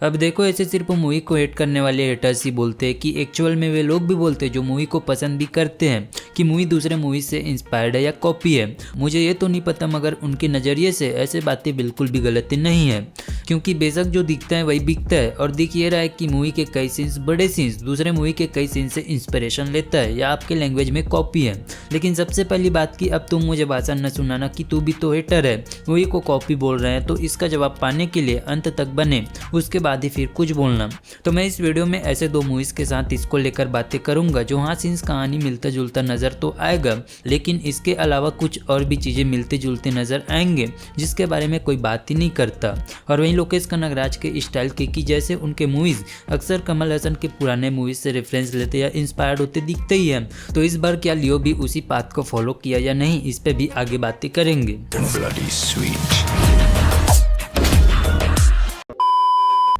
अब देखो, ऐसे सिर्फ मूवी को हेट करने वाले हेटर्स ही बोलते हैं कि एक्चुअल में वे लोग भी बोलते हैं जो मूवी को पसंद भी करते हैं कि मूवी दूसरे मूवी से इंस्पायर्ड है या कॉपी है। मुझे ये तो नहीं पता, मगर उनके नज़रिए से ऐसे बातें बिल्कुल भी गलत नहीं है, क्योंकि बेशक जो दिखता है वही बिकता है। और दिख ये रहा है कि मूवी के कई सीन्स, बड़े सीन्स दूसरे मूवी के कई सीन से इंस्पिरेशन लेता है या आपके लैंग्वेज में कॉपी है। लेकिन सबसे पहली बात कि अब तुम मुझे भाषण न सुनाना कि तू भी तो हेटर है, मूवी को कॉपी बोल रहे हैं, तो इसका जवाब पाने के लिए अंत तक बने, उसके बाद ही फिर कुछ बोलना। तो मैं इस वीडियो में ऐसे दो मूवीज़ के साथ इसको लेकर बातें करूंगा जो हाँ सीन्स कहानी मिलता जुलता नज़र तो आएगा, लेकिन इसके अलावा कुछ और भी चीज़ें मिलते जुलते नज़र आएंगे जिसके बारे में कोई बात ही नहीं करता। और वहीं लोकेश कनगराज के स्टाइल के कि जैसे उनके मूवीज़ अक्सर कमल हसन के पुराने मूवीज़ से रेफरेंस लेते या इंस्पायर्ड होते दिखते ही हैं। तो इस बार क्या लियो भी उसी पाथ को फॉलो किया या नहीं, इस पे भी आगे बातें करेंगे।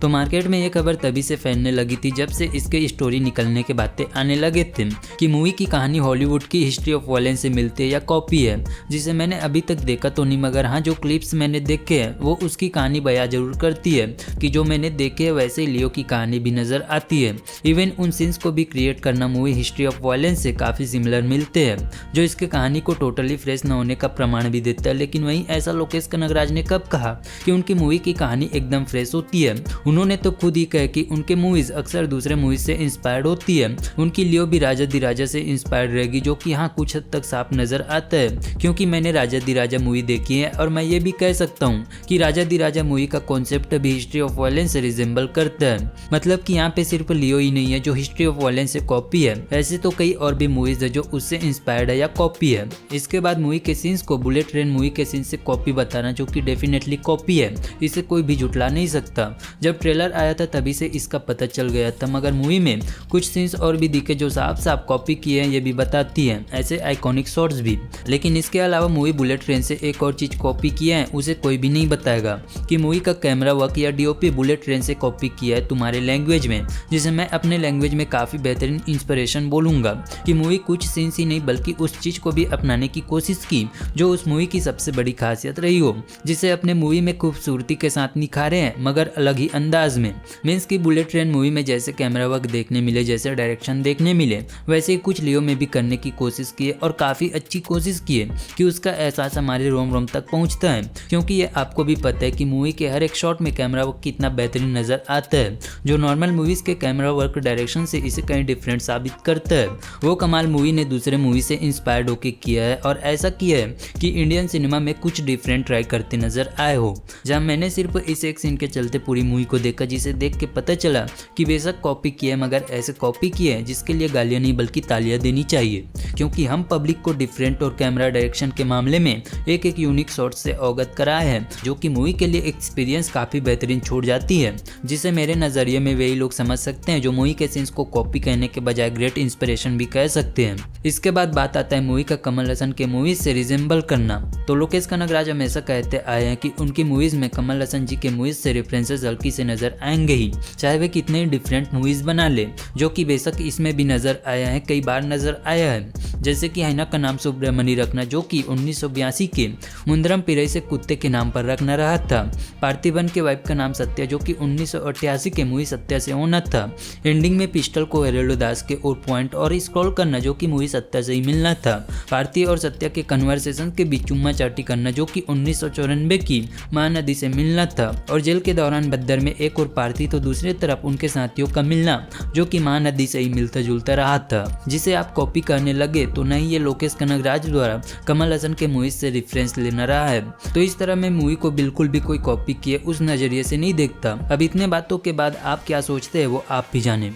तो मार्केट में ये खबर तभी से फैलने लगी थी जब से इसके स्टोरी निकलने के बातें आने लगे थे कि मूवी की कहानी हॉलीवुड की हिस्ट्री ऑफ वायलेंस से मिलती है या कॉपी है, जिसे मैंने अभी तक देखा तो नहीं, मगर हाँ जो क्लिप्स मैंने देखे हैं वो उसकी कहानी बयां जरूर करती है कि जो मैंने देखे है वैसे लियो की कहानी भी नज़र आती है। इवन उन सीन्स को भी क्रिएट करना मूवी हिस्ट्री ऑफ वायलेंस से काफ़ी सिमिलर मिलते हैं, जो इसके कहानी को टोटली फ्रेश न होने का प्रमाण भी देता है। लेकिन वहीं ऐसा लोकेश कनगराज ने कब कहा कि उनकी मूवी की कहानी एकदम फ्रेश होती है? उन्होंने तो खुद ही कहा कि उनके मूवीज अक्सर दूसरे मूवीज से इंस्पायर्ड होती है। उनकी लियो भी राजा दी राजा से इंस्पायर्ड रहेगी, जो कि हाँ कुछ हद तक साफ नजर आता है, क्योंकि मैंने राजा दी राजा मूवी देखी है और मैं ये भी कह सकता हूँ कि राजा दी राजा मूवी का कॉन्सेप्ट भी हिस्ट्री ऑफ वायलेंस से रिजेंबल करता है। मतलब कि यहाँ पे सिर्फ लियो ही नहीं है जो हिस्ट्री ऑफ वायलेंस से कॉपी है, ऐसे तो कई और भी मूवीज है जो उससे इंस्पायर्ड है या कॉपी है। इसके बाद मूवी के सीन्स को बुलेट ट्रेन मूवी के सीन से कॉपी बताना, जो कि डेफिनेटली कॉपी है, इसे कोई भी झुटला नहीं सकता। जब ट्रेलर आया था तभी से इसका पता चल गया था, मगर मूवी में कुछ सीन्स और भी दिखे जो साफ साफ कॉपी किए हैं, ये भी बताती है, ऐसे आइकॉनिक शॉट्स भी। लेकिन इसके अलावा मूवी बुलेट ट्रेन से एक और चीज कॉपी किया है, उसे कोई भी नहीं बताएगा कि मूवी का कैमरा वर्क या डीओपी बुलेट ट्रेन से कॉपी किया है तुम्हारे लैंग्वेज में, जिसे मैं अपने लैंग्वेज में काफी बेहतरीन इंस्पिरेशन बोलूंगा कि मूवी कुछ सीन्स ही नहीं बल्कि उस चीज को भी अपनाने की कोशिश की जो उस मूवी की सबसे बड़ी खासियत रही हो, जिसे अपने मूवी में खूबसूरती के साथ निखारे हैं मगर अलग ही अंदाज में। मीन्स की बुलेट ट्रेन मूवी में जैसे कैमरा वर्क देखने मिले, जैसे डायरेक्शन देखने मिले, वैसे ही कुछ लियो में भी करने की कोशिश की है और काफ़ी अच्छी कोशिश की है कि उसका एहसास हमारे रोम रोम तक पहुंचता है, क्योंकि ये आपको भी पता है कि मूवी के हर एक शॉट में कैमरा वर्क कितना बेहतरीन नज़र आता है, जो नॉर्मल मूवीज़ के कैमरा वर्क डायरेक्शन से इसे कहीं डिफरेंट साबित करता है। वो कमाल मूवी ने दूसरे मूवी से इंस्पायर्ड होकर किया है और ऐसा किया है कि इंडियन सिनेमा में कुछ डिफरेंट ट्राई करते नजर आए हो, जहाँ मैंने सिर्फ इस एक सीन के चलते पूरी मूवी को देखा, जिसे देख के पता चला कि बेशक कॉपी किया है मगर ऐसे कॉपी किए हैं जिसके लिए गालियां नहीं बल्कि तालियां देनी चाहिए, क्योंकि हम पब्लिक को डिफरेंट और कैमरा डायरेक्शन के मामले में एक एक यूनिक शॉट से अवगत कराए हैं, जो कि मूवी के लिए एक्सपीरियंस काफी बेहतरीन छोड़ जाती है, जिसे मेरे नजरिए में वही लोग समझ सकते हैं जो मूवी के सीन्स को कॉपी कहने के बजाय ग्रेट इंस्पिरेशन भी कह सकते हैं। इसके बाद बात आता है मूवी का कमल हसन के मूवीज से रिजेंबल करना। तो लोकेश कनगराज हमेशा कहते आए हैं कि उनकी मूवीज में कमल हसन जी के मूवीज से रेफरेंसेस हल्की से नजर आएंगे ही, चाहे वे कितने डिफरेंट मूवीज बना ले, जो कि बेशक इसमें भी नजर आया है, कई बार नजर आया है। जैसे कि हैना का नाम सुब्रमणी रखना, जो कि 1982 के मुंदरम पिरई से कुत्ते के नाम पर रखना रहा था। पार्थिबन के वाइफ का नाम सत्या, जो कि 1988 के मूवी सत्या से होना था। एंडिंग में पिस्टल को हेरेलो दास के और पॉइंट और स्क्रॉल करना, जो कि मूवी सत्या से ही मिलना था। पार्थी और सत्या के कन्वर्सेशन के बीच चुम्मा चाटी करना, जो कि 1994 की महानदी से मिलना था। और जेल के दौरान बद्दर में एक और पार्थी तो दूसरी तरफ उनके साथियों का मिलना, जो कि महानदी से ही मिलता जुलता रहा था, जिसे आप कॉपी करने लगे तो नहीं ये लोकेश कनगराज द्वारा कमल हसन के मूवीज से रेफरेंस लेना रहा है। तो इस तरह मैं मूवी को बिल्कुल भी कोई कॉपी किए उस नजरिए से नहीं देखता। अब इतने बातों के बाद आप क्या सोचते हैं वो आप भी जाने।